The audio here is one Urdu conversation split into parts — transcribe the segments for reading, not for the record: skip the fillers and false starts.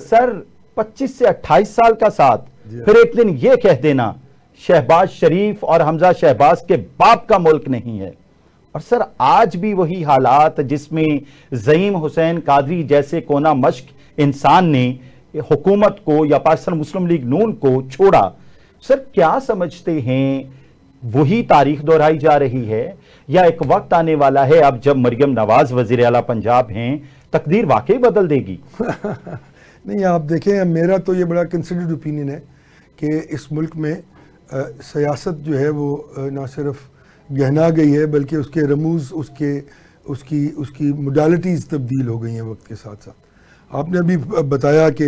سر 25 سے 28 سال کا ساتھ، پھر ایک دن یہ کہہ دینا شہباز شریف اور حمزہ شہباز کے باپ کا ملک نہیں ہے. اور سر آج بھی وہی حالات جس میں زعیم حسین قادری جیسے کونا مشق انسان نے حکومت کو یا پاکستان مسلم لیگ نون کو چھوڑا. سر کیا سمجھتے ہیں وہی تاریخ دہرائی جا رہی ہے یا ایک وقت آنے والا ہے اب جب مریم نواز وزیر اعلیٰ پنجاب ہیں تقدیر واقعی بدل دے گی؟ نہیں، آپ دیکھیں میرا تو یہ بڑا کنسیڈرڈ اوپینین ہے کہ اس ملک میں سیاست جو ہے وہ نہ صرف گہنا گئی ہے بلکہ اس کے رموز اس کی موڈالٹیز تبدیل ہو گئی ہیں وقت کے ساتھ ساتھ. آپ نے ابھی بتایا کہ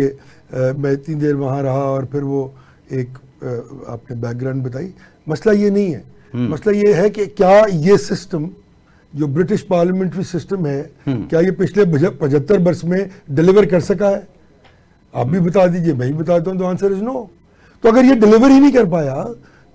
میں اتنی دیر وہاں رہا اور پھر وہ ایک آپ نے بیک گراؤنڈ بتائی. مسئلہ یہ نہیں ہے، مسئلہ یہ ہے کہ کیا یہ سسٹم جو برٹش پارلیمنٹری سسٹم ہے کیا یہ پچھلے 75 برس میں ڈیلیور کر سکا ہے؟ آپ بھی بتا دیجئے، میں ہی بتاتا ہوں. تو آنسر از نو. تو اگر یہ ڈیلیور ہی نہیں کر پایا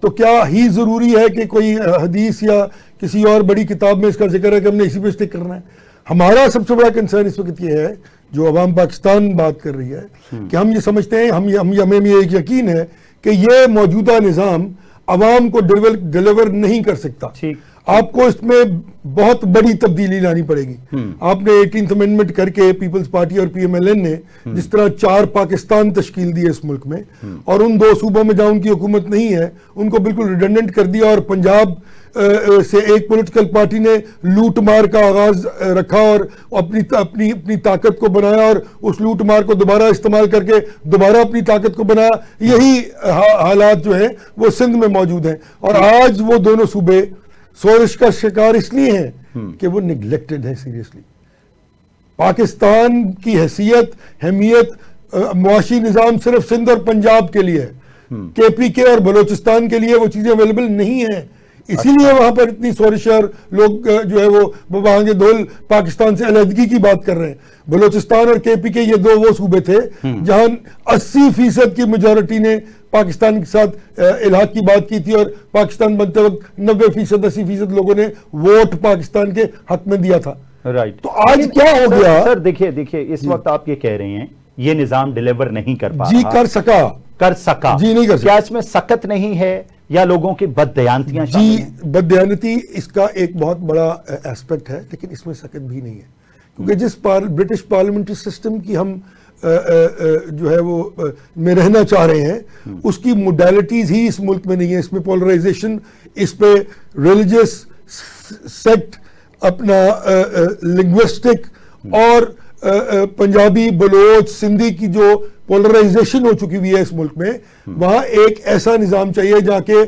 تو کیا ہی ضروری ہے کہ کوئی حدیث یا کسی اور بڑی کتاب میں اس کا ذکر ہے کہ ہم نے اسی پہ اسٹک کرنا ہے؟ ہمارا سب سے بڑا کنسرن اس وقت یہ ہے جو عوام پاکستان بات کر رہی ہے کہ ہم یہ سمجھتے ہیں، ہمیں یہ ایک یقین ہے کہ یہ موجودہ نظام عوام کو ڈیلیور نہیں کر سکتا. آپ کو اس میں بہت بڑی تبدیلی لانی پڑے گی. آپ نے 18th امینڈمنٹ کر کے پیپلز پارٹی اور پی ایم ایل این نے جس طرح 4 پاکستان تشکیل دی اس ملک میں اور ان 2 صوبوں میں جہاں ان کی حکومت نہیں ہے ان کو بالکل ریڈنڈنٹ کر دیا اور پنجاب سے ایک پولیٹیکل پارٹی نے لوٹ مار کا آغاز رکھا اور اپنی طاقت کو بنایا اور اس لوٹ مار کو دوبارہ استعمال کر کے دوبارہ اپنی طاقت کو بنایا. یہی حالات جو ہیں وہ سندھ میں موجود ہیں اور آج وہ دونوں صوبے سورش کا شکار اس لیے ہیں کہ وہ نگلیکٹڈ ہیں. سیریسلی پاکستان کی حیثیت اہمیت معاشی نظام صرف سندھ اور پنجاب کے لیے ہے، کے پی کے اور بلوچستان کے لیے وہ چیزیں اویلیبل نہیں ہیں. اسی لیے وہاں پر اتنی سورش اور لوگ جو ہے وہ وہاں کے دول پاکستان سے علیحدگی کی بات کر رہے ہیں. بلوچستان اور کے پی کے یہ وہ صوبے تھے جہاں 80% کی میجورٹی نے پاکستان کے ساتھ الحاق کی بات کی تھی اور پاکستان بنتے وقت 90% 80% لوگوں نے ووٹ پاکستان کے حق میں دیا تھا. رائٹ. تو آج کیا ہو گیا؟ سر دیکھیے اس وقت آپ یہ کہہ رہے ہیں یہ نظام ڈیلیور نہیں کر پا رہا. جی کر سکا. جی نہیں کر سکا. کیا اس میں سخت نہیں ہے یا لوگوں کی بددیانتیاں شامل ہیں؟ جی بددیانتی اس کا ایک بہت بڑا ایسپیکٹ ہے لیکن اس میں سخت بھی نہیں ہے کیونکہ جس برٹش پارلیمنٹری سسٹم کی ہم جو ہے وہ میں رہنا چاہ رہے ہیں اس کی موڈیلٹیز ہی اس ملک میں نہیں ہے. اس میں پولرائزیشن، اس پہ ریلیجس سیکٹ، اپنا لنگوسٹک اور پنجابی بلوچ سندھی کی جو پولرائزیشن ہو چکی ہوئی ہے اس ملک میں، وہاں ایک ایسا نظام چاہیے جہاں کہ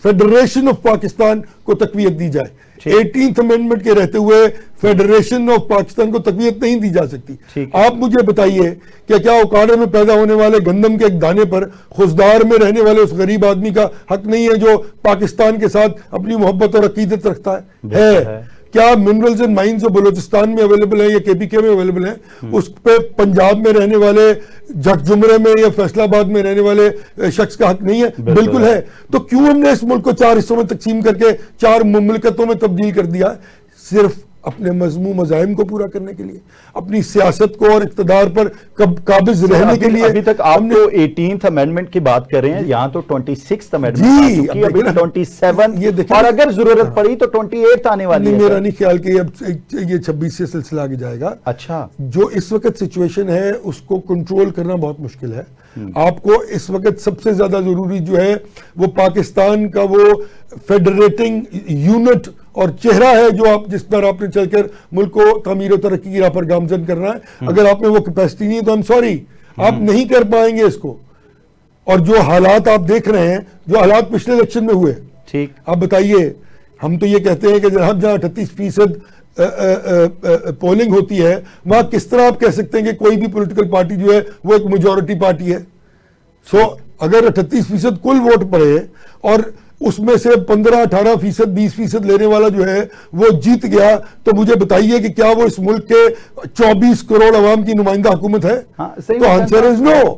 فیڈریشن آف پاکستان کو تقویت دی جائے. 18th امینڈمنٹ کے رہتے ہوئے فیڈریشن آف پاکستان کو تقویت نہیں دی جا سکتی. آپ مجھے بتائیے کہ کیا اوکاڑے میں پیدا ہونے والے گندم کے ایک دانے پر خوزدار میں رہنے والے اس غریب آدمی کا حق نہیں ہے جو پاکستان کے ساتھ اپنی محبت اور عقیدت رکھتا ہے؟ کیا منرلز اینڈ مائنز جو بلوچستان میں اویلیبل ہیں یا کے پی کے میں اویلیبل ہیں اس پہ پنجاب میں رہنے والے جھک جمرے میں یا فیصل آباد میں رہنے والے شخص کا حق نہیں ہے؟ بالکل ہے. تو کیوں ہم نے اس ملک کو 4 حصوں میں تقسیم کر کے 4 مملکتوں میں تبدیل کر دیا؟ صرف اپنے مذموم مذاہب کو پورا کرنے کے لیے، اپنی سیاست کو اور اقتدار پر قابض رہنے کے لیے. ابھی تک آپ تو 18th امینڈمنٹ کی بات کر رہے ہیں، یہاں تو 26th امینڈمنٹ آ چکی ہے، ابھی 27 اور اگر ضرورت پڑی تو 28 آنے والی ہے. میرا نہیں خیال کہ یہ 26 سے سلسلہ آگے جائے گا. اچھا، جو اس وقت سچویشن ہے اس کو کنٹرول کرنا بہت مشکل ہے. آپ کو اس وقت سب سے زیادہ ضروری جو ہے وہ پاکستان کا وہ فیڈریٹنگ یونٹ اور چہرہ ہے جو جس پر آپ نے چل کر ملک کو تعمیر و ترقی کی راہ پر گامزن کرنا ہے. اگر آپ میں وہ کیپیسٹی نہیں ہے تو I'm sorry آپ نہیں کر پائیں گے اس کو. اور جو حالات آپ دیکھ رہے ہیں، جو حالات پچھلے الیکشن میں ہوئے، ٹھیک آپ بتائیے. ہم تو یہ کہتے ہیں کہ جہاں 38% پولنگ ہوتی ہے وہاں کس طرح آپ کہہ سکتے ہیں کہ کوئی بھی پولیٹیکل پارٹی جو ہے وہ ایک میجورٹی پارٹی ہے؟ اگر 38% کل ووٹ پڑے اور اس میں سے 15-18% 20% لینے والا جو ہے وہ جیت گیا تو مجھے بتائیے کہ کیا وہ اس ملک کے 24 کروڑ عوام کی نمائندہ حکومت ہے؟ تو آنسر از نو.